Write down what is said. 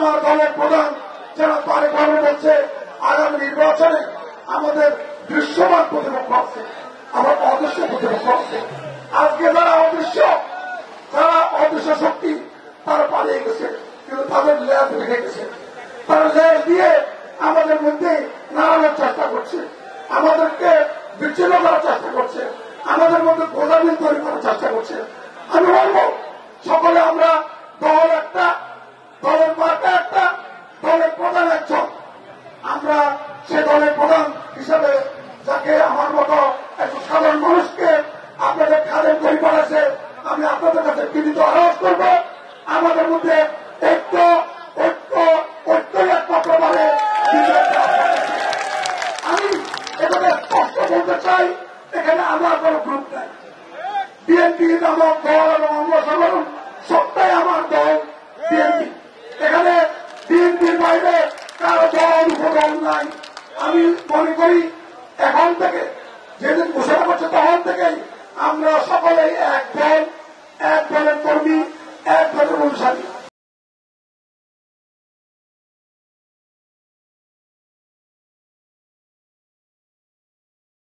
আমার দলের প্রধান যারা তারেক রহমান বলছে আগামী নির্বাচনে আমাদের দৃশ্যমান প্রতিপক্ষ আছে, আমার অদৃশ্য প্রতিপক্ষ আছে। আজকে যারা অদৃশ্য শক্তি তারা পালিয়ে গেছে, কিন্তু তাদের লেজ রেখে গেছে। তারা লেজ দিয়ে আমাদের মধ্যে নাড়ানোর চেষ্টা করছে, আমাদেরকে বিচ্ছিন্ন করার চেষ্টা করছে, আমাদের মধ্যে গোলামিল তৈরি করার চেষ্টা করছে। আমি বলবো সকলে আমরা দল একটা, দলের মার্কা একটা, দলের প্রধান একজন। আমরা সে দলের প্রধান হিসেবে যাকে আমার মতো একজন সাধারণ মানুষকে আপনাদের খাদের পরিবার আছে, আমি আপনাদের কাছে বিনীত আহ্বান করব, আমাদের মধ্যে ঐক্যই একমাত্র পারে। আমি এখানে স্পষ্ট বলতে চাই, এখানে আমার কোন গ্রুপ নাই। বিএনপি নামক দল এবং অঙ্গ সংগঠন সবটাই আমার দল বিএনপি। এখানে বিএনপির বাইরে কারো দল উপদল নাই। আমি মনে করি এখন থেকে যেদিন ঘোষণা করছে তখন থেকেই আমরা সকলেই এক দল, এক দলের কর্মী, এক দলের অনুসারী।